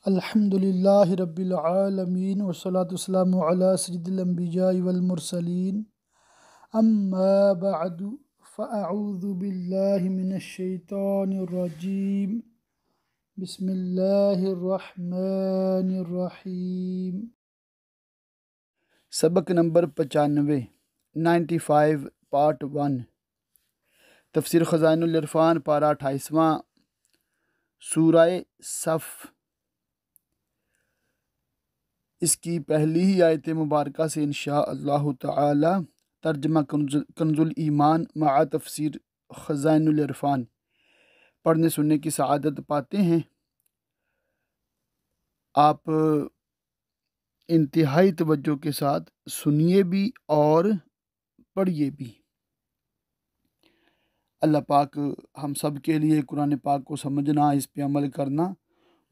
الحمد للہ رب العالمین والصلاة والسلام علی سید الانبیاء والمرسلین اما بعد فاعوذ باللہ من الشیطان الرجیم بسم اللہ الرحمن الرحیم۔ سبق نمبر 95 پارٹ 1 تفسیر خزائن العرفان پارہ 28واں سورہ صف۔ اس کی پہلی ہی آیت مبارکہ سے انشاء اللہ تعالی ترجمہ کنز الایمان مع تفسیر خزائن العرفان پڑھنے سننے کی سعادت پاتے ہیں۔ آپ انتہائی توجہ کے ساتھ سنیے بھی اور پڑھیے بھی۔ اللہ پاک ہم سب کے لیے قرآن پاک کو سمجھنا، اس پہ عمل کرنا،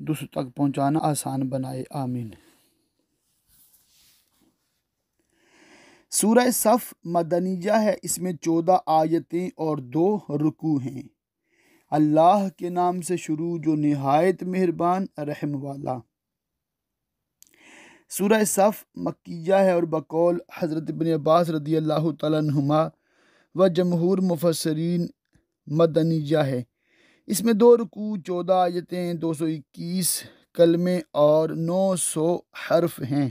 دوسروں تک پہنچانا آسان بنائے، آمین۔ سورہ صف مدنیہ ہے، اس میں 14 آیتیں اور 2 رکوع ہیں۔ اللہ کے نام سے شروع جو نہایت مہربان رحم والا۔ سورہ صف مکیہ ہے اور بقول حضرت ابن عباس رضی اللہ تعالیٰ عنہما و جمہور مفسرین مدنیہ ہے۔ اس میں 2 رکوع، 14 آیتیں، 221 کلمے اور 900 حرف ہیں۔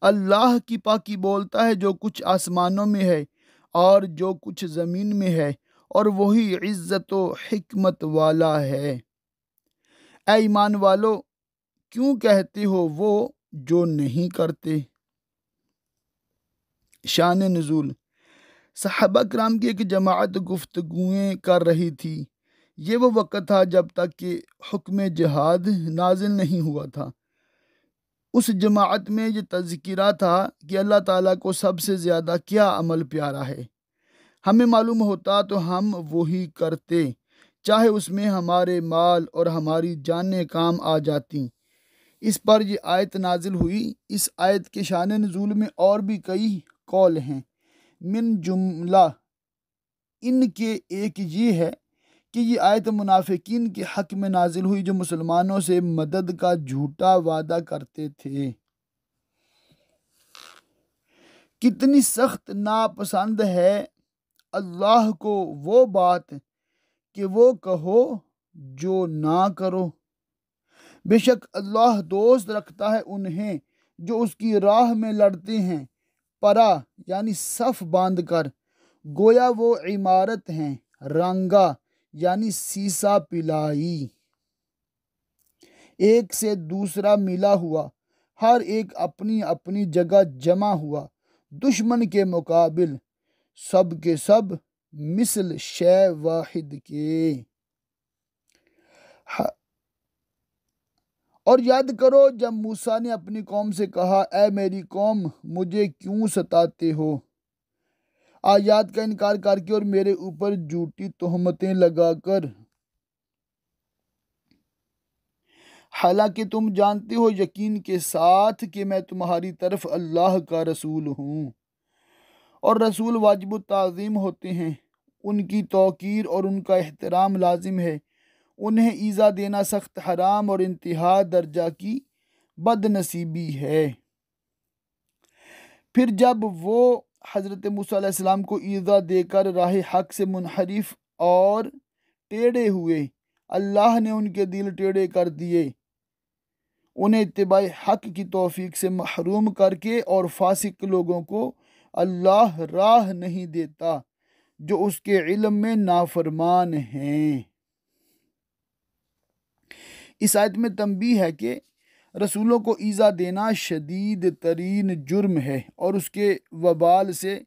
اللہ کی پاکی بولتا ہے جو کچھ آسمانوں میں ہے اور جو کچھ زمین میں ہے، اور وہی عزت و حکمت والا ہے۔ اے ایمان والو، کیوں کہتے ہو وہ جو نہیں کرتے؟ شان نزول۔ صحابہ کرام کی ایک جماعت گفتگویں کر رہی تھی۔ یہ وہ وقت تھا جب تک کہ حکم جہاد نازل نہیں ہوا تھا۔ اس جماعت میں یہ تذکرہ تھا کہ اللہ تعالیٰ کو سب سے زیادہ کیا عمل پیارا ہے۔ ہمیں معلوم ہوتا تو ہم وہی کرتے، چاہے اس میں ہمارے مال اور ہماری جانیں کام آ جاتی۔ اس پر یہ آیت نازل ہوئی۔ اس آیت کے شان نزول میں اور بھی کئی قول ہیں، من جملہ ان کے ایک یہ ہے کہ یہ آیت منافقین کے حق میں نازل ہوئی جو مسلمانوں سے مدد کا جھوٹا وعدہ کرتے تھے۔ کتنی سخت ناپسند ہے اللہ کو وہ بات کہ وہ کہو جو نہ کرو۔ بے شک اللہ دوست رکھتا ہے انہیں جو اس کی راہ میں لڑتے ہیں، پرا یعنی صف باندھ کر، گویا وہ عمارت ہیں، رنگا یعنی سیسا پلائی، ایک سے دوسرا ملا ہوا، ہر ایک اپنی اپنی جگہ جمع ہوا، دشمن کے مقابل، سب کے سب مثل شے واحد کے۔ اور یاد کرو جب موسیٰ نے اپنی قوم سے کہا، اے میری قوم مجھے کیوں ستاتے ہو، آیات کا انکار کر کے اور میرے اوپر جھوٹی تہمتیں لگا کر، حالانکہ تم جانتے ہو یقین کے ساتھ کہ میں تمہاری طرف اللہ کا رسول ہوں، اور رسول واجب التعظیم ہوتے ہیں، ان کی توقیر اور ان کا احترام لازم ہے، انہیں ایذا دینا سخت حرام اور انتہا درجہ کی بد نصیبی ہے۔ پھر جب وہ حضرت موسیٰ علیہ السلام کو ایذا دے کر راہ حق سے منحرف اور ٹیڑھے ہوئے، اللہ نے ان کے دل ٹیڑھے کر دیے، انہیں اتباع حق کی توفیق سے محروم کر کے، اور فاسق لوگوں کو اللہ راہ نہیں دیتا جو اس کے علم میں نافرمان ہیں۔ اس آیت میں تنبیہ ہے کہ رسولوں کو ایذا دینا شدید ترین جرم ہے، اور اس کے وبال سے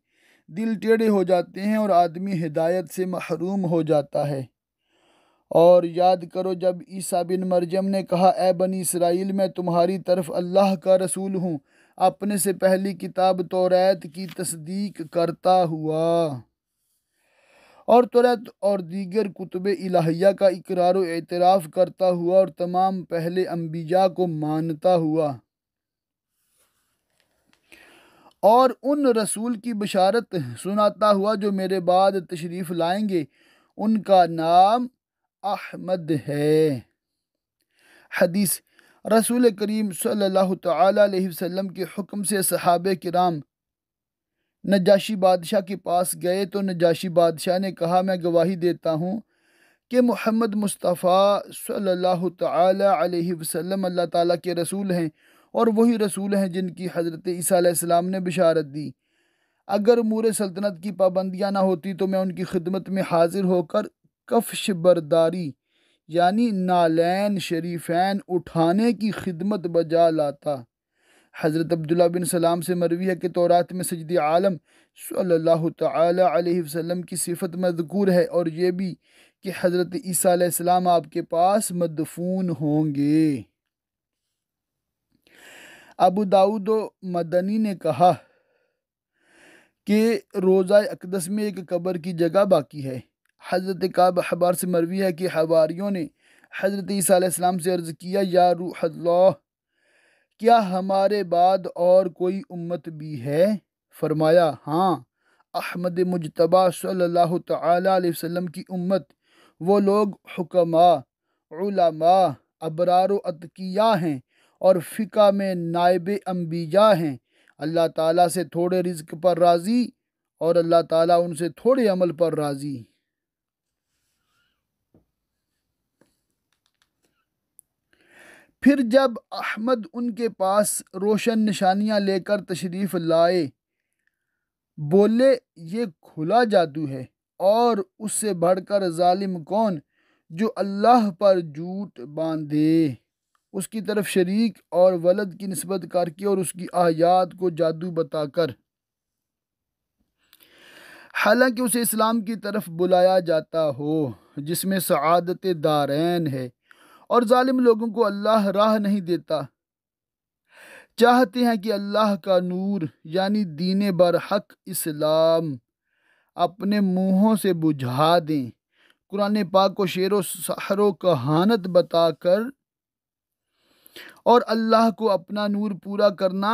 دل ٹیڑھے ہو جاتے ہیں اور آدمی ہدایت سے محروم ہو جاتا ہے۔ اور یاد کرو جب عیسیٰ بن مریم نے کہا، اے بنی اسرائیل میں تمہاری طرف اللہ کا رسول ہوں، اپنے سے پہلی کتاب توریت کی تصدیق کرتا ہوا، اور توریت اور دیگر کتب الہیہ کا اقرار و اعتراف کرتا ہوا، اور تمام پہلے انبیاء کو مانتا ہوا، اور ان رسول کی بشارت سناتا ہوا جو میرے بعد تشریف لائیں گے، ان کا نام احمد ہے۔ حدیث: رسول کریم صلی اللہ تعالیٰ علیہ وسلم کے حکم سے صحابہ کرام نجاشی بادشاہ کے پاس گئے تو نجاشی بادشاہ نے کہا، میں گواہی دیتا ہوں کہ محمد مصطفیٰ صلی اللہ تعالیٰ علیہ وسلم اللہ تعالیٰ کے رسول ہیں، اور وہی رسول ہیں جن کی حضرت عیسیٰ علیہ السلام نے بشارت دی۔ اگر امور سلطنت کی پابندیاں نہ ہوتی تو میں ان کی خدمت میں حاضر ہو کر کفش برداری یعنی نالین شریفین اٹھانے کی خدمت بجا لاتا۔ حضرت عبداللہ بن سلام سے مروی ہے کہ تورات میں سید عالم صلی اللہ تعالی علیہ وسلم کی صفت مذکور ہے، اور یہ بھی کہ حضرت عیسیٰ علیہ السلام آپ کے پاس مدفون ہوں گے۔ ابو داؤد و مدنی نے کہا کہ روضہ اقدس میں ایک قبر کی جگہ باقی ہے۔ حضرت کعب احبار سے مروی ہے کہ حواریوں نے حضرت عیسیٰ علیہ السلام سے عرض کیا، یا روح اللہ، کیا ہمارے بعد اور کوئی امت بھی ہے؟ فرمایا، ہاں، احمد مجتبیٰ صلی اللہ تعالی علیہ وسلم کی امت، وہ لوگ حکماء، علماء، ابرار و اتقیاء ہیں اور فقہ میں نائب انبیاء ہیں۔ اللہ تعالیٰ سے تھوڑے رزق پر راضی اور اللہ تعالیٰ ان سے تھوڑے عمل پر راضی۔ پھر جب احمد ان کے پاس روشن نشانیاں لے کر تشریف لائے، بولے، یہ کھلا جادو ہے، اور اس سے بڑھ کر ظالم کون جو اللہ پر جھوٹ باندھے، اس کی طرف شریک اور ولد کی نسبت کر کے اور اس کی آیات کو جادو بتا کر، حالانکہ اسے اسلام کی طرف بلایا جاتا ہو جس میں سعادت دارین ہے، اور ظالم لوگوں کو اللہ راہ نہیں دیتا، چاہتے ہیں کہ اللہ کا نور یعنی دین برحق اسلام اپنے منہوں سے بجھا دیں، قرآن پاک کو شعر و سحر و کہانت بتا کر اور اللہ کو اپنا نور پورا کرنا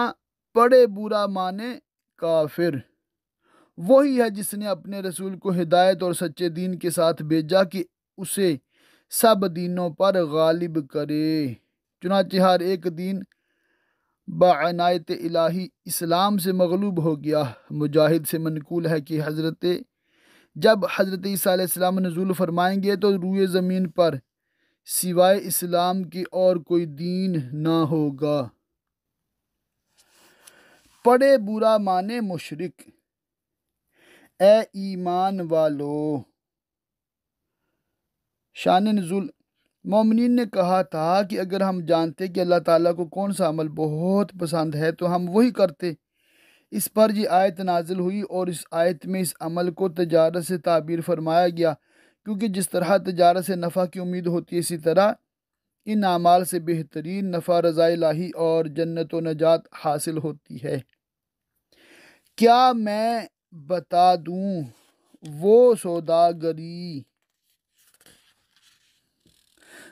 بڑے برا مانے کافر۔ وہی ہے جس نے اپنے رسول کو ہدایت اور سچے دین کے ساتھ بھیجا کہ اسے سب دینوں پر غالب کرے، چنانچہ ہر ایک دین بعنایت الہی اسلام سے مغلوب ہو گیا۔ مجاہد سے منقول ہے کہ جب حضرت عیسیٰ علیہ السلام نزول فرمائیں گے تو روئے زمین پر سوائے اسلام کے اور کوئی دین نہ ہوگا۔ بڑے برا مانے مشرک، اے ایمان والو۔ شان نزول: مومنین نے کہا تھا کہ اگر ہم جانتے کہ اللہ تعالیٰ کو کون سا عمل بہت پسند ہے تو ہم وہی کرتے۔ اس پر یہ آیت نازل ہوئی، اور اس آیت میں اس عمل کو تجارت سے تعبیر فرمایا گیا، کیونکہ جس طرح تجارت سے نفع کی امید ہوتی ہے، اسی طرح ان اعمال سے بہترین نفع رضا الہی اور جنت و نجات حاصل ہوتی ہے۔ کیا میں بتا دوں وہ سوداگری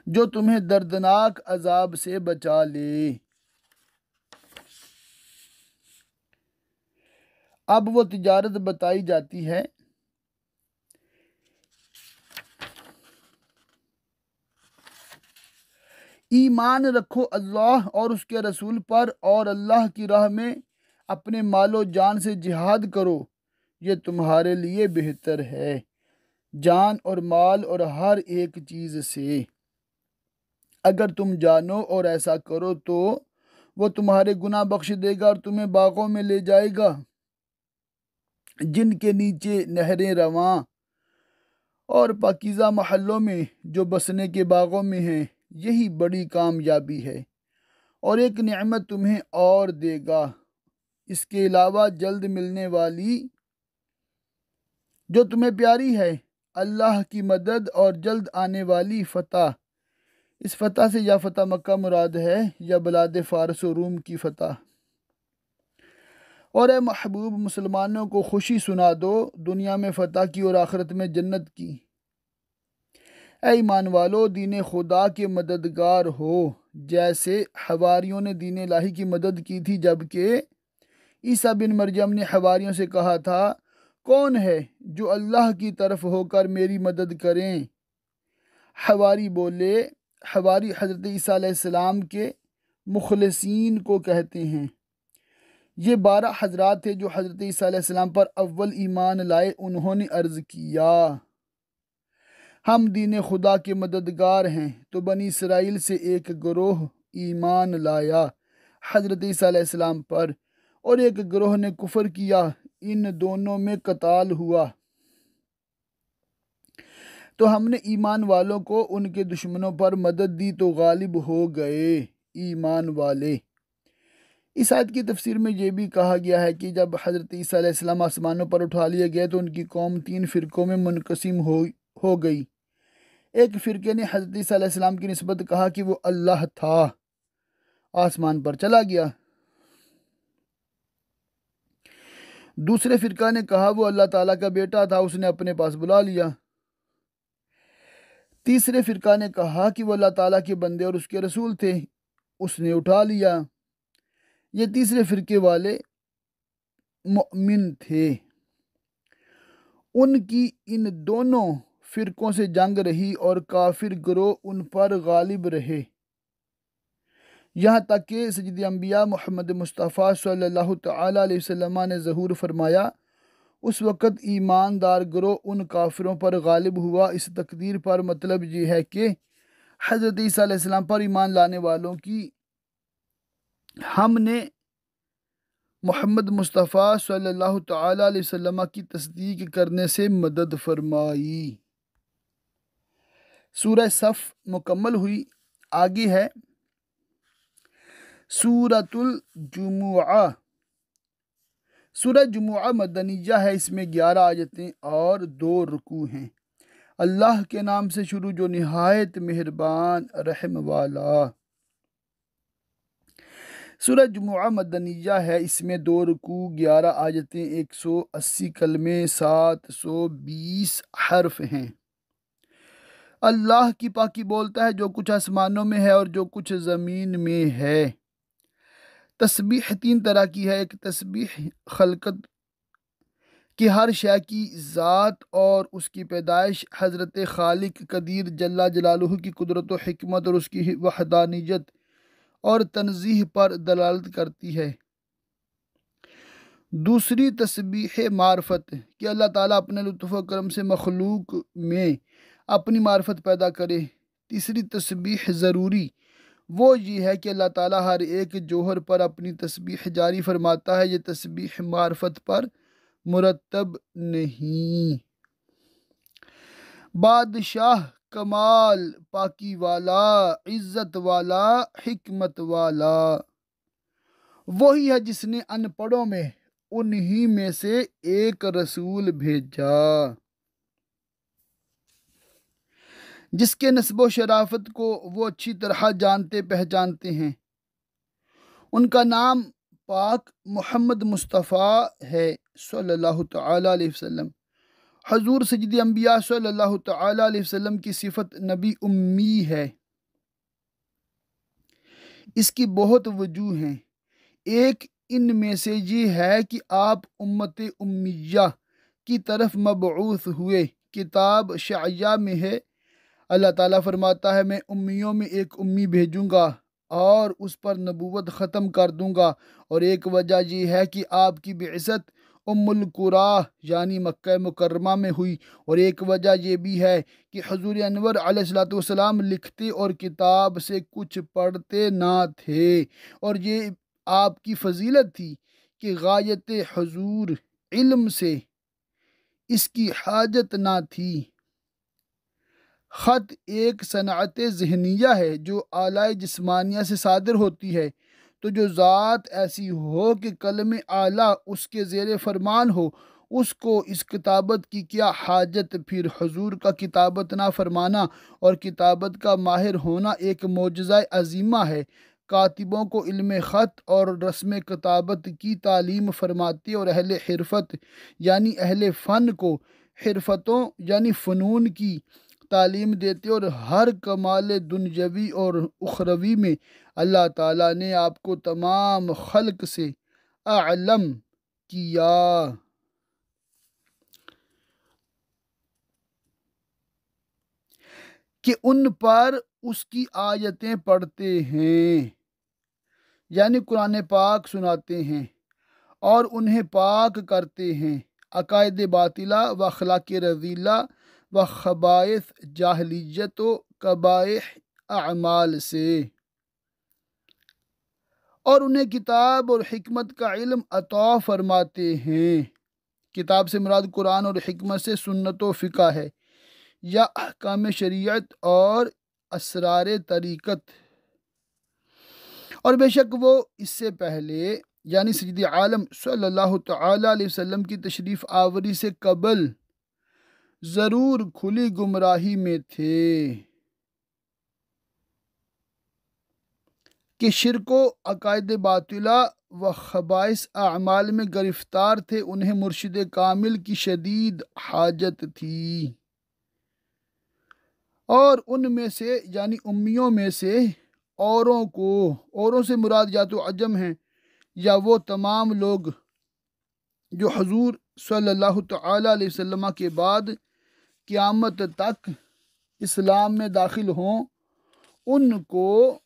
جو تمہیں دردناک عذاب سے بچا لے؟ اب وہ تجارت بتائی جاتی ہے۔ ایمان رکھو اللہ اور اس کے رسول پر، اور اللہ کی راہ میں اپنے مال و جان سے جہاد کرو، یہ تمہارے لیے بہتر ہے، جان اور مال اور ہر ایک چیز سے۔ اگر تم جانو اور ایسا کرو تو وہ تمہارے گناہ بخش دے گا اور تمہیں باغوں میں لے جائے گا جن کے نیچے نہریں رواں، اور پاکیزہ محلوں میں جو بسنے کے باغوں میں ہیں، یہی بڑی کامیابی ہے۔ اور ایک نعمت تمہیں اور دے گا اس کے علاوہ جلد ملنے والی جو تمہیں پیاری ہے، اللہ کی مدد اور جلد آنے والی فتح۔ اس فتح سے یا فتح مکہ مراد ہے یا بلاد فارس و روم کی فتح۔ اور اے محبوب، مسلمانوں کو خوشی سنا دو دنیا میں فتح کی اور آخرت میں جنت کی۔ اے ایمان والو، دین خدا کے مددگار ہو، جیسے حواریوں نے دین الہی کی مدد کی تھی، جبکہ عیسیٰ بن مریم نے حواریوں سے کہا تھا، کون ہے جو اللہ کی طرف ہو کر میری مدد کریں؟ حواری بولے، حواری حضرت عیسیٰ علیہ السلام کے مخلصین کو کہتے ہیں۔ یہ 12 حضرات تھے جو حضرت عیسیٰ علیہ السلام پر اول ایمان لائے۔ انہوں نے عرض کیا ہم دین خدا کے مددگار ہیں، تو بنی اسرائیل سے ایک گروہ ایمان لایا حضرت عیسیٰ علیہ السلام پر، اور ایک گروہ نے کفر کیا، ان دونوں میں قتال ہوا۔ تو ہم نے ایمان والوں کو ان کے دشمنوں پر مدد دی تو غالب ہو گئے ایمان والے۔ اس آیت کی تفسیر میں یہ بھی کہا گیا ہے کہ جب حضرت عیسیٰ علیہ السلام آسمانوں پر اٹھا لیے گئے تو ان کی قوم 3 فرقوں میں منقسم ہو گئی۔ ایک فرقے نے حضرت عیسیٰ علیہ السلام کی نسبت کہا کہ وہ اللہ تھا، آسمان پر چلا گیا۔ دوسرے فرقہ نے کہا وہ اللہ تعالیٰ کا بیٹا تھا، اس نے اپنے پاس بلا لیا۔ تیسرے فرقہ نے کہا کہ وہ اللہ تعالیٰ کے بندے اور اس کے رسول تھے، اس نے اٹھا لیا۔ یہ تیسرے فرقے والے مؤمن تھے۔ ان کی ان دونوں فرقوں سے جنگ رہی اور کافر گروہ ان پر غالب رہے، یہاں تک کہ سید انبیاء محمد مصطفیٰ صلی اللہ تعالیٰ علیہ وسلم نے ظہور فرمایا۔ اس وقت ایماندار گروہ ان کافروں پر غالب ہوا۔ اس تقدیر پر مطلب یہ ہے کہ حضرت عیسیٰ علیہ السلام پر ایمان لانے والوں کی ہم نے محمد مصطفیٰ صلی اللہ تعالیٰ علیہ وسلم کی تصدیق کرنے سے مدد فرمائی۔ سورہ صف مکمل ہوئی۔ آگے ہے سورۃ الجمعہ۔ سورہ جمعہ مدنیہ ہے، اس میں 11 آیتیں اور 2 رکوع ہیں۔ اللہ کے نام سے شروع جو نہایت مہربان رحم والا۔ سورہ جمعہ مدنیہ ہے، اس میں 2 رکوع، 11 آیتیں، 180 کلمے، 720 حرف ہیں۔ اللہ کی پاکی بولتا ہے جو کچھ آسمانوں میں ہے اور جو کچھ زمین میں ہے۔ تسبیح 3 طرح کی ہے۔ ایک تسبیح خلقت کہ ہر شے کی ذات اور اس کی پیدائش حضرت خالق قدیر جل جلالہ کی قدرت و حکمت اور اس کی وحدانیت اور تنزیہ پر دلالت کرتی ہے۔ دوسری تسبیح معرفت کہ اللہ تعالیٰ اپنے لطف و کرم سے مخلوق میں اپنی معرفت پیدا کرے۔ تیسری تسبیح ضروری وہ یہ ہے کہ اللہ تعالیٰ ہر ایک جوہر پر اپنی تسبیح جاری فرماتا ہے، یہ تسبیح معرفت پر مرتب نہیں۔ بادشاہ کمال پاکی والا، عزت والا، حکمت والا وہی ہے جس نے ان پڑھوں میں انہی میں سے ایک رسول بھیجا، جس کے نسب و شرافت کو وہ اچھی طرح جانتے پہچانتے ہیں۔ ان کا نام پاک محمد مصطفیٰ ہے صلی اللہ تعالیٰ علیہ وسلم۔ حضور سید انبیاء صلی اللہ تعالیٰ علیہ وسلم کی صفت نبی امی ہے۔ اس کی بہت وجوہ ہیں۔ ایک ان میں سے یہ ہے کہ آپ امت امیہ کی طرف مبعوث ہوئے۔ کتاب شعیہ میں ہے، اللہ تعالیٰ فرماتا ہے میں امیوں میں ایک امی بھیجوں گا اور اس پر نبوت ختم کر دوں گا۔ اور ایک وجہ یہ ہے کہ آپ کی بعثت ام القریٰ یعنی مکہ مکرمہ میں ہوئی، اور ایک وجہ یہ بھی ہے کہ حضور انور علیہ السلام لکھتے اور کتاب سے کچھ پڑھتے نہ تھے، اور یہ آپ کی فضیلت تھی کہ غایت حضور علم سے اس کی حاجت نہ تھی۔ خط ایک صنعت ذہنیہ ہے جو اعلی جسمانیہ سے صادر ہوتی ہے، تو جو ذات ایسی ہو کہ قلم اعلیٰ اس کے زیر فرمان ہو، اس کو اس کتابت کی کیا حاجت؟ پھر حضور کا کتابت نہ فرمانا اور کتابت کا ماہر ہونا ایک معجزہ عظیمہ ہے۔ کاتبوں کو علم خط اور رسم کتابت کی تعلیم فرماتے اور اہل حرفت یعنی اہل فن کو حرفتوں یعنی فنون کی تعلیم دیتے، اور ہر کمال دنیاوی اور اخروی میں اللہ تعالیٰ نے آپ کو تمام خلق سے اعلم کیا۔ کہ ان پر اس کی آیتیں پڑھتے ہیں، یعنی قرآن پاک سناتے ہیں اور انہیں پاک کرتے ہیں عقائد باطلہ و اخلاق رذیلہ و خبائث جاہلیت و قبائح اعمال سے، اور انہیں کتاب اور حکمت کا علم عطا فرماتے ہیں۔ کتاب سے مراد قرآن اور حکمت سے سنت و فقہ ہے، یا احکام شریعت اور اسرار طریقت، اور بے شک وہ اس سے پہلے یعنی سید عالم صلی اللہ تعالی علیہ وسلم کی تشریف آوری سے قبل ضرور کھلی گمراہی میں تھے کہ شرک و عقائد باطلہ و خبائث اعمال میں گرفتار تھے، انہیں مرشد کامل کی شدید حاجت تھی، اور ان میں سے یعنی امیوں میں سے اوروں سے مراد یا تو عجم ہیں یا وہ تمام لوگ جو حضور صلی اللہ تعالی علیہ وسلم کے بعد قیامت تک اسلام میں داخل ہوں، ان کو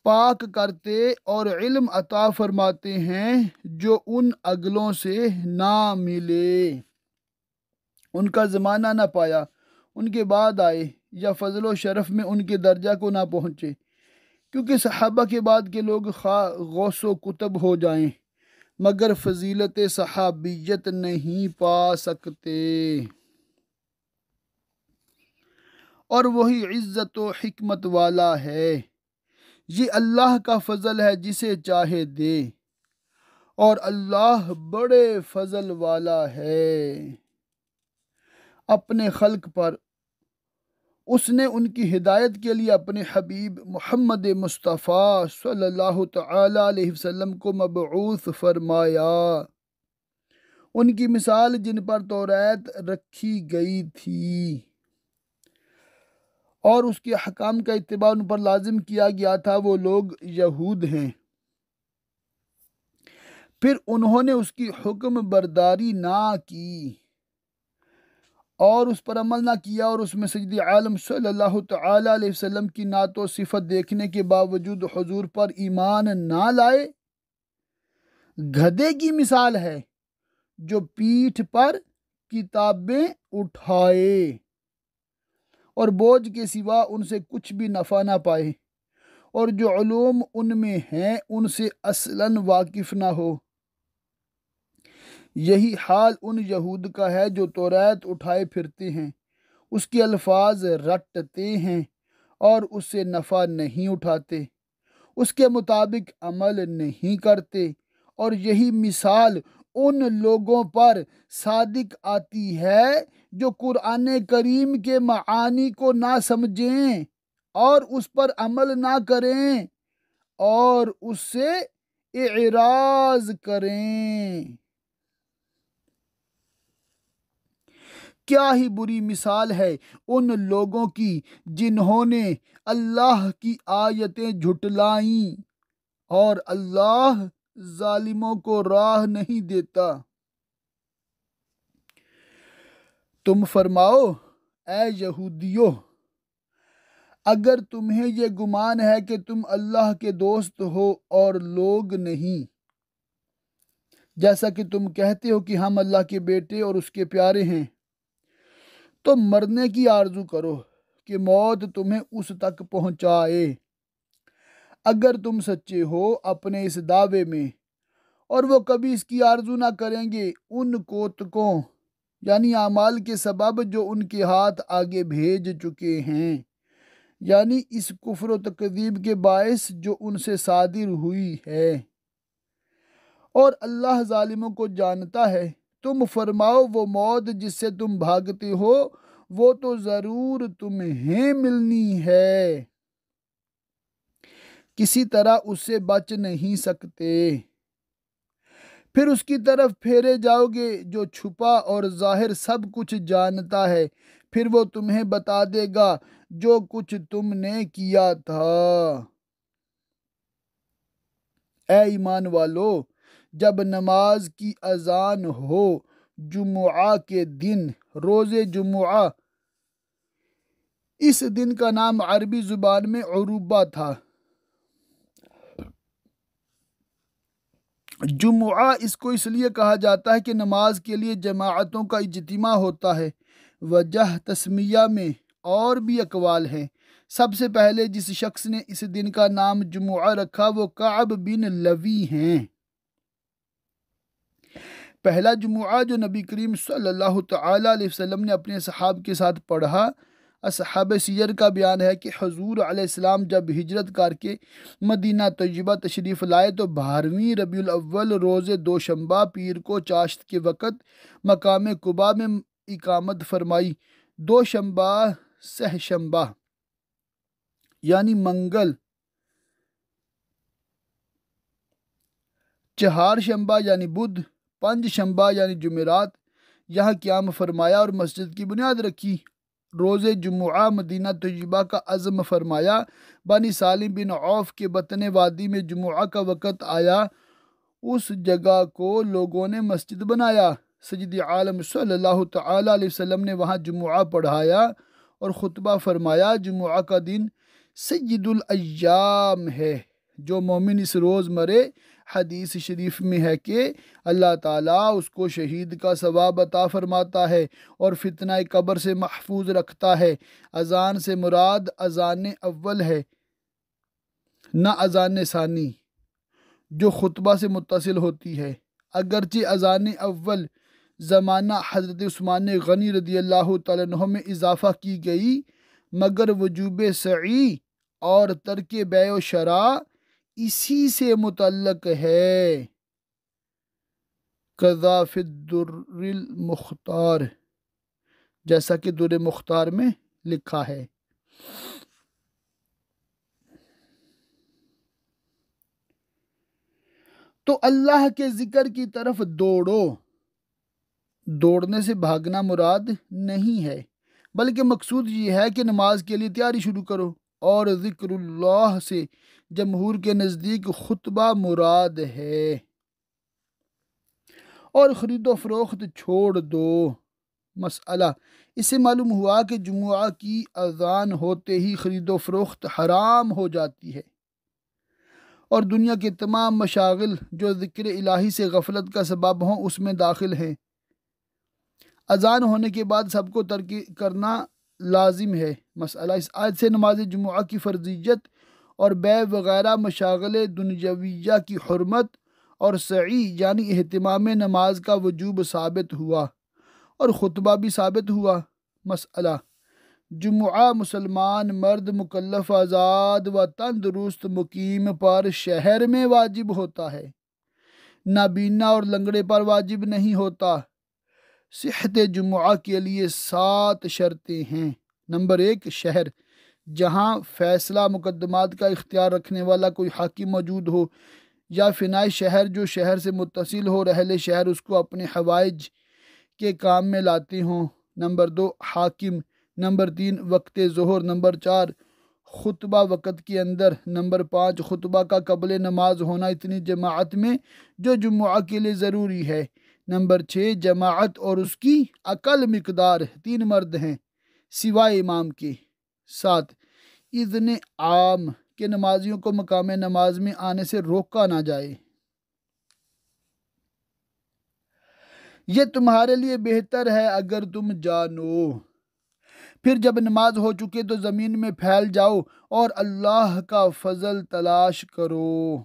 پاک کرتے اور علم عطا فرماتے ہیں جو ان اگلوں سے نہ ملے، ان کا زمانہ نہ پایا، ان کے بعد آئے یا فضل و شرف میں ان کے درجہ کو نہ پہنچے، کیونکہ صحابہ کے بعد کے لوگ خواہ غوث و کتب ہو جائیں مگر فضیلت صحابیت نہیں پا سکتے، اور وہی عزت و حکمت والا ہے، یہ اللہ کا فضل ہے جسے چاہے دے، اور اللہ بڑے فضل والا ہے اپنے خلق پر۔ اس نے ان کی ہدایت کے لیے اپنے حبیب محمد مصطفیٰ صلی اللہ تعالی علیہ وسلم کو مبعوث فرمایا، ان کی مثال جن پر توریت رکھی گئی تھی اور اس کے حکام کا اتباع ان پر لازم کیا گیا تھا، وہ لوگ یہود ہیں، پھر انہوں نے اس کی حکم برداری نہ کی اور اس پر عمل نہ کیا، اور اس میں سید عالم صلی اللہ تعالی علیہ وسلم کی نعت و صفت دیکھنے کے باوجود حضور پر ایمان نہ لائے، گدھے کی مثال ہے جو پیٹھ پر کتابیں اٹھائے اور بوجھ کے سوا ان سے کچھ بھی نفع نہ پائے، اور جو علوم ان میں ہیں ان سے اصلاً واقف نہ ہو۔ یہی حال ان یہود کا ہے جو توریت اٹھائے پھرتے ہیں، اس کے الفاظ رٹتے ہیں اور اس سے نفع نہیں اٹھاتے، اس کے مطابق عمل نہیں کرتے، اور یہی مثال ان لوگوں پر صادق آتی ہے جو قرآن کریم کے معانی کو نہ سمجھیں اور اس پر عمل نہ کریں اور اس سے اعراض کریں۔ کیا ہی بری مثال ہے ان لوگوں کی جنہوں نے اللہ کی آیتیں جھٹلائیں، اور اللہ ظالموں کو راہ نہیں دیتا۔ تم فرماؤ اے یہودیو، اگر تمہیں یہ گمان ہے کہ تم اللہ کے دوست ہو اور لوگ نہیں، جیسا کہ تم کہتے ہو کہ ہم اللہ کے بیٹے اور اس کے پیارے ہیں، تو مرنے کی آرزو کرو کہ موت تمہیں اس تک پہنچائے۔ اگر تم سچے ہو اپنے اس دعوے میں، اور وہ کبھی اس کی آرزو نہ کریں گے ان کوتکوں یعنی اعمال کے سبب جو ان کے ہاتھ آگے بھیج چکے ہیں، یعنی اس کفر و تکذیب کے باعث جو ان سے صادر ہوئی ہے، اور اللہ ظالموں کو جانتا ہے۔ تم فرماؤ وہ موت جس سے تم بھاگتے ہو وہ تو ضرور تمہیں ملنی ہے، کسی طرح اس سے بچ نہیں سکتے، پھر اس کی طرف پھیرے جاؤ گے جو چھپا اور ظاہر سب کچھ جانتا ہے، پھر وہ تمہیں بتا دے گا جو کچھ تم نے کیا تھا۔ اے ایمان والو، جب نماز کی اذان ہو جمعہ کے دن، روز جمعہ، اس دن کا نام عربی زبان میں عروبہ تھا۔ جمعہ اس کو اس لیے کہا جاتا ہے کہ نماز کے لیے جماعتوں کا اجتماع ہوتا ہے۔ وجہ تسمیہ میں اور بھی اقوال ہیں۔ سب سے پہلے جس شخص نے اس دن کا نام جمعہ رکھا وہ کعب بن لوی ہیں۔ پہلا جمعہ جو نبی کریم صلی اللہ تعالی علیہ وسلم نے اپنے صحابہ کے ساتھ پڑھا، اصحاب سیر کا بیان ہے کہ حضور علیہ السلام جب ہجرت کر کے مدینہ طیبہ تشریف لائے تو 12ویں ربیع الاول روز دوشنبہ پیر کو چاشت کے وقت مقام قباء میں اقامت فرمائی۔ دوشنبہ سہ شنبہ یعنی منگل، چہار شنبہ یعنی بدھ، پنج شنبہ یعنی جمعرات یہاں قیام فرمایا اور مسجد کی بنیاد رکھی۔ روز جمعہ مدینہ طیبہ کا عزم فرمایا۔ بنی سالم بن عوف کے بطن وادی میں جمعہ کا وقت آیا، اس جگہ کو لوگوں نے مسجد بنایا۔ سید عالم صلی اللہ تعالی علیہ وسلم نے وہاں جمعہ پڑھایا اور خطبہ فرمایا۔ جمعہ کا دن سید الایام ہے، جو مومن اس روز مرے، حدیث شریف میں ہے کہ اللہ تعالیٰ اس کو شہید کا ثواب عطا فرماتا ہے اور فتنہ قبر سے محفوظ رکھتا ہے۔ اذان سے مراد اذان اول ہے، نہ اذان ثانی جو خطبہ سے متصل ہوتی ہے۔ اگرچہ اذان اول زمانہ حضرت عثمان غنی رضی اللہ تعالیٰ عنہ میں اضافہ کی گئی، مگر وجوب سعی اور ترک بیع و شراء اسی سے متعلق ہے۔ قضا فی الدر المختار، جیسا کہ در مختار میں لکھا ہے۔ تو اللہ کے ذکر کی طرف دوڑو۔ دوڑنے سے بھاگنا مراد نہیں ہے، بلکہ مقصود یہ ہے کہ نماز کے لیے تیاری شروع کرو، اور ذکر اللہ سے جمہور کے نزدیک خطبہ مراد ہے، اور خرید و فروخت چھوڑ دو۔ مسئلہ، اس سے معلوم ہوا کہ جمعہ کی اذان ہوتے ہی خرید و فروخت حرام ہو جاتی ہے، اور دنیا کے تمام مشاغل جو ذکر الہی سے غفلت کا سبب ہوں اس میں داخل ہیں۔ اذان ہونے کے بعد سب کو ترک کرنا لازم ہے۔ مسئلہ، اس آیت سے نماز جمعہ کی فرضیت اور بیع وغیرہ مشاغل دنیاویہ کی حرمت اور سعی یعنی اہتمام نماز کا وجوب ثابت ہوا، اور خطبہ بھی ثابت ہوا۔ مسئلہ، جمعہ مسلمان مرد مکلف آزاد و تندرست مقیم پر شہر میں واجب ہوتا ہے، نابینا اور لنگڑے پر واجب نہیں ہوتا۔ صحت جمعہ کے لیے 7 شرطیں ہیں۔ نمبر 1، شہر، جہاں فیصلہ مقدمات کا اختیار رکھنے والا کوئی حاکم موجود ہو، یا فنائے شہر جو شہر سے متصل ہو، رہل شہر اس کو اپنے حوائج کے کام میں لاتے ہوں۔ نمبر 2، حاکم۔ نمبر 3، وقت ظہر۔ نمبر 4، خطبہ وقت کے اندر۔ نمبر 5، خطبہ کا قبل نماز ہونا اتنی جماعت میں جو جمعہ کے لیے ضروری ہے۔ نمبر 6، جماعت اور اس کی اقل مقدار، 3 مرد ہیں سوائے امام کے۔ 7، اذن عام کہ نمازیوں کو مقام نماز میں آنے سے روکا نہ جائے۔ یہ تمہارے لیے بہتر ہے اگر تم جانو۔ پھر جب نماز ہو چکے تو زمین میں پھیل جاؤ اور اللہ کا فضل تلاش کرو۔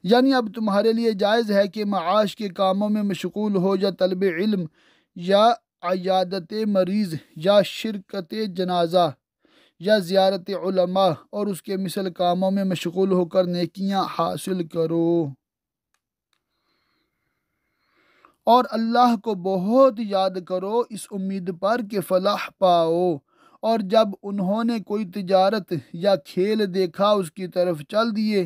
یعنی اب تمہارے لیے جائز ہے کہ معاش کے کاموں میں مشغول ہو، یا طلب علم، یا عیادت مریض، یا شرکت جنازہ، یا زیارت علماء اور اس کے مثل کاموں میں مشغول ہو کر نیکیاں حاصل کرو، اور اللہ کو بہت یاد کرو اس امید پر کہ فلاح پاؤ۔ اور جب انہوں نے کوئی تجارت یا کھیل دیکھا اس کی طرف چل دیے۔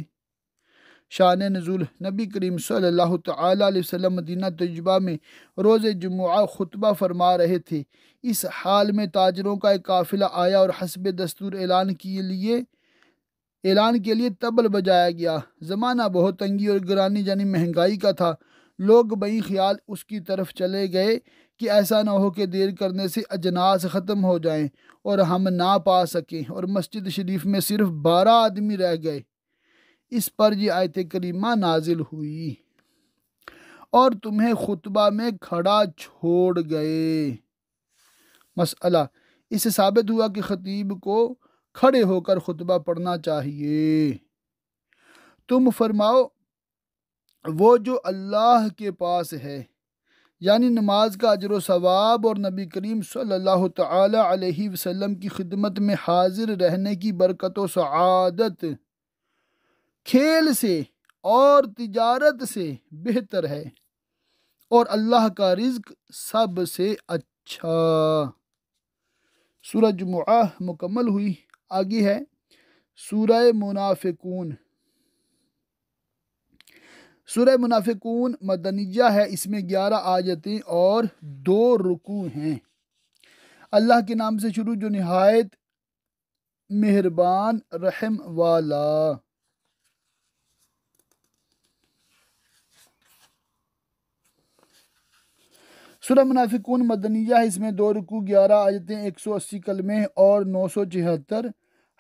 شان نزول، نبی کریم صلی اللہ تعالی علیہ وسلم مدینہ طیبہ میں روز جمعہ خطبہ فرما رہے تھے۔ اس حال میں تاجروں کا ایک قافلہ آیا اور حسب دستور اعلان کے لیے طبل بجایا گیا۔ زمانہ بہت تنگی اور گرانی یعنی مہنگائی کا تھا۔ لوگ بئی خیال اس کی طرف چلے گئے کہ ایسا نہ ہو کہ دیر کرنے سے اجناس ختم ہو جائیں اور ہم نہ پا سکیں، اور مسجد شریف میں صرف 12 آدمی رہ گئے۔ اس پر یہ آیت کریمہ نازل ہوئی، اور تمہیں خطبہ میں کھڑا چھوڑ گئے۔ مسئلہ، اس سے ثابت ہوا کہ خطیب کو کھڑے ہو کر خطبہ پڑھنا چاہیے۔ تم فرماؤ وہ جو اللہ کے پاس ہے، یعنی نماز کا اجر و ثواب اور نبی کریم صلی اللہ تعالی علیہ وسلم کی خدمت میں حاضر رہنے کی برکت و سعادت، کھیل سے اور تجارت سے بہتر ہے، اور اللہ کا رزق سب سے اچھا۔ سورہ جمعہ مکمل ہوئی۔ آگے ہے سورہ منافقون۔ سورہ منافقون مدنیہ ہے، اس میں 11 آیتیں اور 2 رکوع ہیں۔ اللہ کے نام سے شروع جو نہایت مہربان رحم والا۔ سورہ منافقون مدنیہ ہے، اس میں 2 رکوع، 11 آیتیں، 180 کلمے اور 974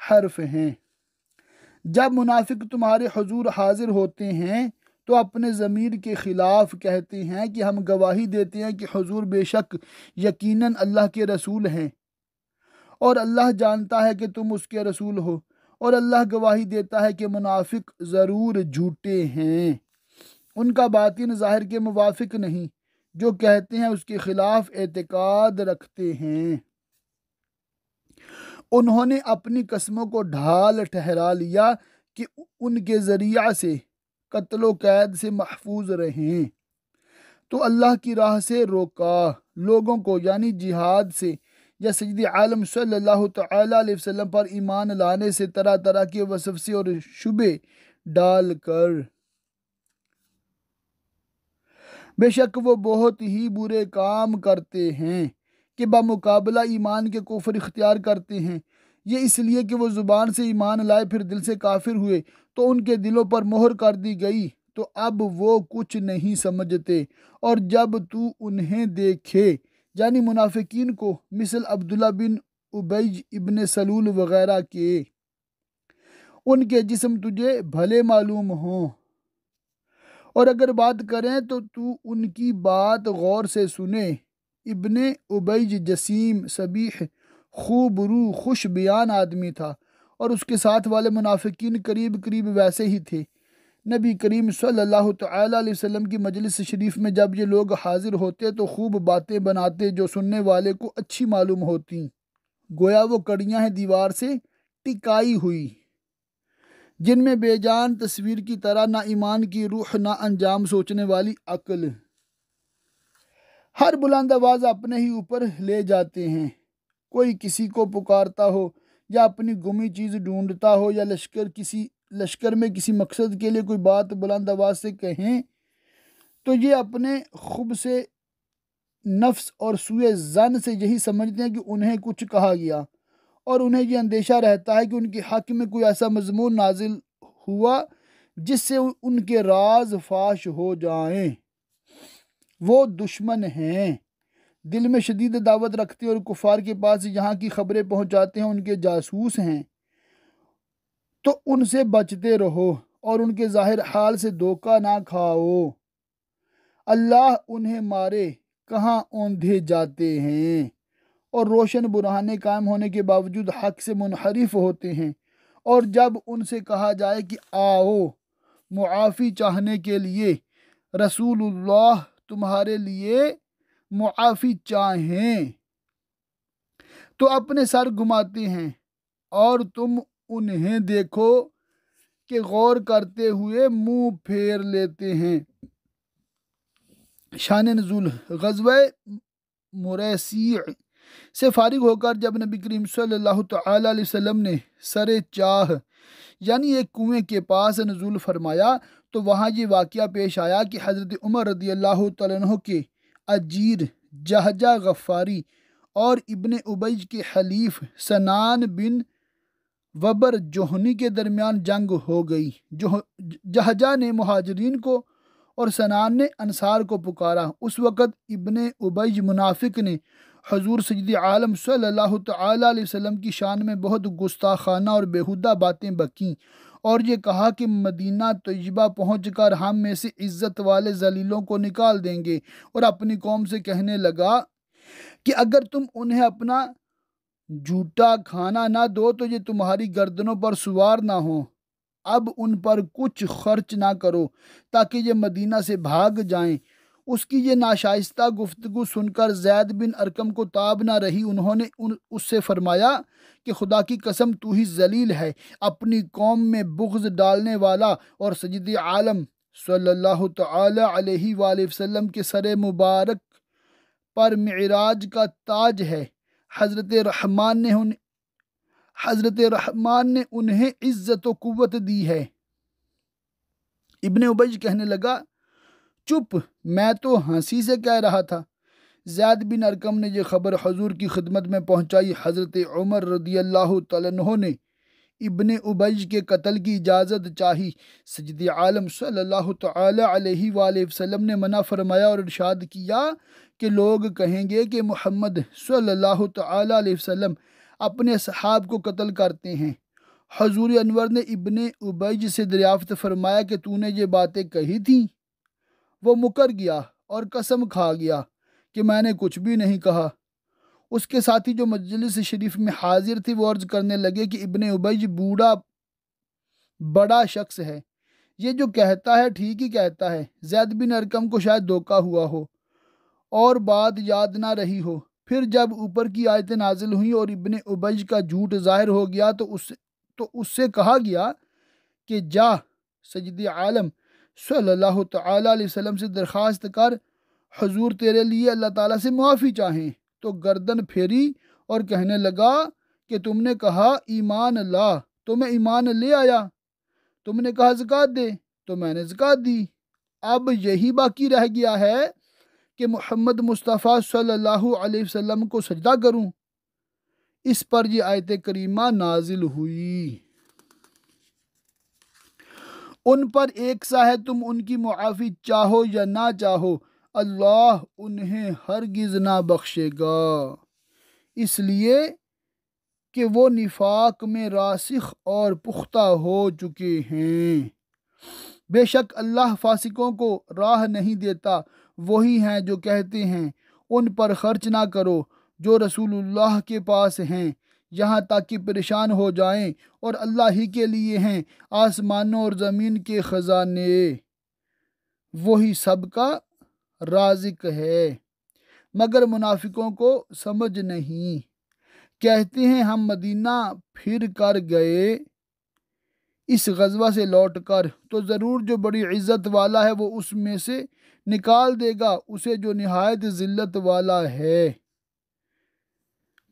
حرف ہیں۔ جب منافق تمہارے حضور حاضر ہوتے ہیں تو اپنے ضمیر کے خلاف کہتے ہیں کہ ہم گواہی دیتے ہیں کہ حضور بے شک یقیناً اللہ کے رسول ہیں، اور اللہ جانتا ہے کہ تم اس کے رسول ہو، اور اللہ گواہی دیتا ہے کہ منافق ضرور جھوٹے ہیں۔ ان کا باطن ظاہر کے موافق نہیں، جو کہتے ہیں اس کے خلاف اعتقاد رکھتے ہیں۔ انہوں نے اپنی قسموں کو ڈھال ٹھہرا لیا کہ ان کے ذریعہ سے قتل و قید سے محفوظ رہیں، تو اللہ کی راہ سے روکا لوگوں کو، یعنی جہاد سے یا سید عالم صلی اللہ تعالی علیہ وسلم پر ایمان لانے سے، طرح طرح کے وسوسے اور شبے ڈال کر۔ بے شک وہ بہت ہی برے کام کرتے ہیں کہ بمقابلہ ایمان کے کفر اختیار کرتے ہیں۔ یہ اس لیے کہ وہ زبان سے ایمان لائے پھر دل سے کافر ہوئے، تو ان کے دلوں پر مہر کر دی گئی، تو اب وہ کچھ نہیں سمجھتے۔ اور جب تو انہیں دیکھے، یعنی منافقین کو، مثل عبداللہ بن ابی ابن سلول وغیرہ کے، ان کے جسم تجھے بھلے معلوم ہوں، اور اگر بات کریں تو ان کی بات غور سے سنے۔ ابن ابی جسیم، صبیح، خوب رو، خوش بیان آدمی تھا، اور اس کے ساتھ والے منافقین قریب قریب ویسے ہی تھے۔ نبی کریم صلی اللہ تعالی علیہ وسلم کی مجلس شریف میں جب یہ لوگ حاضر ہوتے تو خوب باتیں بناتے جو سننے والے کو اچھی معلوم ہوتی، گویا وہ کڑیاں ہیں دیوار سے ٹکائی ہوئی، جن میں بے جان تصویر کی طرح نہ ایمان کی روح نہ انجام سوچنے والی عقل۔ ہر بلند آواز اپنے ہی اوپر لے جاتے ہیں، کوئی کسی کو پکارتا ہو یا اپنی گمی چیز ڈھونڈتا ہو، یا لشکر میں کسی مقصد کے لیے کوئی بات بلند آواز سے کہیں تو یہ اپنے خب سے نفس اور سوء ظن سے یہی سمجھتے ہیں کہ انہیں کچھ کہا گیا، اور انہیں یہ اندیشہ رہتا ہے کہ ان کے حق میں کوئی ایسا مضمون نازل ہوا جس سے ان کے راز فاش ہو جائیں۔ وہ دشمن ہیں، دل میں شدید دعوت رکھتے ہیں، اور کفار کے پاس یہاں کی خبریں پہنچاتے ہیں، ان کے جاسوس ہیں، تو ان سے بچتے رہو اور ان کے ظاہر حال سے دھوکہ نہ کھاؤ۔ اللہ انہیں مارے کہاں اوندھے جاتے ہیں، اور روشن برہانے قائم ہونے کے باوجود حق سے منحرف ہوتے ہیں۔ اور جب ان سے کہا جائے کہ آؤ معافی چاہنے کے لیے، رسول اللہ تمہارے لیے معافی چاہیں، تو اپنے سر گھماتے ہیں، اور تم انہیں دیکھو کہ غور کرتے ہوئے منہ پھیر لیتے ہیں۔ شان نزول، غزوہ مریسیع سے فارغ ہو کر جب نبی کریم صلی اللہ تعالی علیہ وسلم نے سر چاہ یعنی ایک کنویں کے پاس نزول فرمایا تو وہاں یہ واقعہ پیش آیا کہ حضرت عمر رضی اللہ تعالیٰ عنہ کے اجیر جہجہ غفاری اور ابن ابی کے حلیف سنان بن وبر جوہنی کے درمیان جنگ ہو گئی۔ جہجہ نے مہاجرین کو اور سنان نے انصار کو پکارا۔ اس وقت ابن ابی منافق نے حضور سید عالم صلی اللہ تعالیٰ علیہ وسلم کی شان میں بہت گستاخانہ اور بیہودہ باتیں بکیں اور یہ کہا کہ مدینہ طیبہ پہنچ کر ہم میں سے عزت والے ذلیلوں کو نکال دیں گے، اور اپنی قوم سے کہنے لگا کہ اگر تم انہیں اپنا جھوٹا کھانا نہ دو تو یہ تمہاری گردنوں پر سوار نہ ہوں۔ اب ان پر کچھ خرچ نہ کرو تاکہ یہ مدینہ سے بھاگ جائیں۔ اس کی یہ ناشائستہ گفتگو سن کر زید بن ارقم کو تاب نہ رہی۔ انہوں نے اس سے فرمایا کہ خدا کی قسم تو ہی ذلیل ہے، اپنی قوم میں بغض ڈالنے والا، اور سید عالم صلی اللہ تعالی علیہ وآلہ وسلم کے سر مبارک پر معراج کا تاج ہے۔ حضرت رحمان نے انہیں عزت و قوت دی ہے۔ ابن ابی کہنے لگا چپ، میں تو ہنسی سے کہہ رہا تھا۔ زید بن ارقم نے یہ خبر حضور کی خدمت میں پہنچائی۔ حضرت عمر رضی اللہ تعالیٰ عنہ نے ابن ابی کے قتل کی اجازت چاہی۔ سید عالم صلی اللہ تعالی علیہ وآلہ وسلم نے منع فرمایا اور ارشاد کیا کہ لوگ کہیں گے کہ محمد صلی اللہ تعالی علیہ وسلم اپنے صحاب کو قتل کرتے ہیں۔ حضور انور نے ابن ابی سے دریافت فرمایا کہ تو نے یہ باتیں کہی تھیں؟ وہ مکر گیا اور قسم کھا گیا کہ میں نے کچھ بھی نہیں کہا۔ اس کے ساتھی جو مجلس شریف میں حاضر تھے وہ عرض کرنے لگے کہ ابن ابی بڑا شخص ہے، یہ جو کہتا ہے ٹھیک ہی کہتا ہے۔ زید بن ارقم کو شاید دھوکہ ہوا ہو اور بات یاد نہ رہی ہو۔ پھر جب اوپر کی آیتیں نازل ہوئیں اور ابن ابی کا جھوٹ ظاہر ہو گیا تو اس سے کہا گیا کہ جا سید عالم صلی اللہ تعالی علیہ وسلم سے درخواست کر، حضور تیرے لیے اللہ تعالیٰ سے معافی چاہیں۔ تو گردن پھیری اور کہنے لگا کہ تم نے کہا ایمان لا تو میں ایمان لے آیا، تم نے کہا زکوٰۃ دے تو میں نے زکوٰۃ دی، اب یہی باقی رہ گیا ہے کہ محمد مصطفیٰ صلی اللہ علیہ وسلم کو سجدہ کروں۔ اس پر یہ آیت کریمہ نازل ہوئی۔ ان پر ایک سا ہے، تم ان کی معافی چاہو یا نہ چاہو، اللہ انہیں ہرگز نہ بخشے گا، اس لیے کہ وہ نفاق میں راسخ اور پختہ ہو چکے ہیں۔ بے شک اللہ فاسقوں کو راہ نہیں دیتا، وہی ہیں جو کہتے ہیں ان پر خرچ نہ کرو جو رسول اللہ کے پاس ہیں، یہاں تک کہ پریشان ہو جائیں، اور اللہ ہی کے لیے ہیں آسمانوں اور زمین کے خزانے، وہی سب کا رازق ہے۔ مگر منافقوں کو سمجھ نہیں، کہتے ہیں ہم مدینہ پھر کر گئے اس غزوہ سے لوٹ کر تو ضرور جو بڑی عزت والا ہے وہ اس میں سے نکال دے گا اسے جو نہایت ذلت والا ہے۔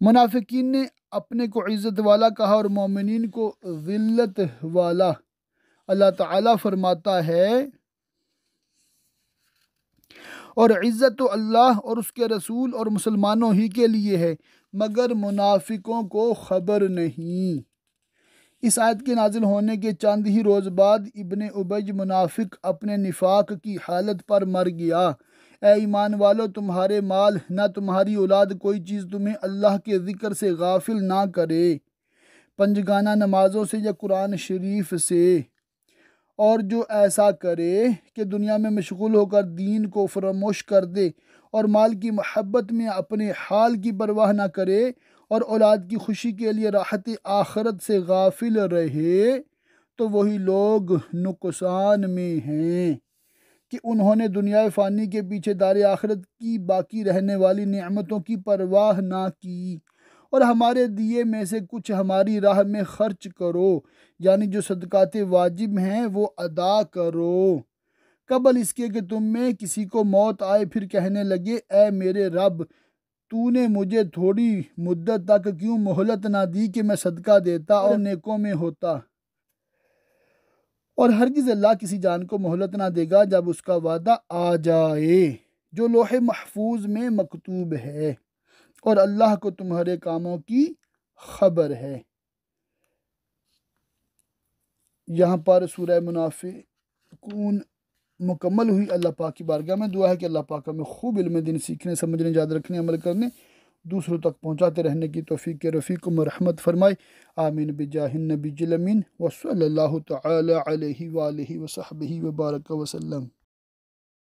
منافقین نے اپنے کو عزت والا کہا اور مومنین کو ذلت والا۔ اللہ تعالیٰ فرماتا ہے اور عزت تو اللہ اور اس کے رسول اور مسلمانوں ہی کے لیے ہے، مگر منافقوں کو خبر نہیں۔ اس آیت کے نازل ہونے کے چند ہی روز بعد ابن ابی منافق اپنے نفاق کی حالت پر مر گیا۔ اے ایمان والو، تمہارے مال نہ تمہاری اولاد کوئی چیز تمہیں اللہ کے ذکر سے غافل نہ کرے، پنجگانہ نمازوں سے یا قرآن شریف سے، اور جو ایسا کرے کہ دنیا میں مشغول ہو کر دین کو فراموش کر دے اور مال کی محبت میں اپنے حال کی پرواہ نہ کرے اور اولاد کی خوشی کے لیے راحت آخرت سے غافل رہے، تو وہی لوگ نقصان میں ہیں کہ انہوں نے دنیا فانی کے پیچھے دار آخرت کی باقی رہنے والی نعمتوں کی پرواہ نہ کی، اور ہمارے دیے میں سے کچھ ہماری راہ میں خرچ کرو، یعنی جو صدقات واجب ہیں وہ ادا کرو، قبل اس کے کہ تم میں کسی کو موت آئے پھر کہنے لگے اے میرے رب، تو نے مجھے تھوڑی مدت تک کیوں مہلت نہ دی کہ میں صدقہ دیتا اور نیکوں میں ہوتا۔ اور ہرگز اللہ کسی جان کو مہلت نہ دے گا جب اس کا وعدہ آ جائے جو لوح محفوظ میں مکتوب ہے، اور اللہ کو تمہارے کاموں کی خبر ہے۔ یہاں پر سورہ منافقون مکمل ہوئی۔ اللہ پاک کی بارگاہ میں دعا ہے کہ اللہ پاک ہمیں خوب علم دین سیکھنے، سمجھنے، یاد رکھنے، عمل کرنے، دوسروں تک پہنچاتے رہنے کی توفیق رفیق و رحمت فرمائے۔ آمین بجاہ النبی الامین وصلی اللہ تعالی علیہ وآلہ وصحبہ وبارک وسلم۔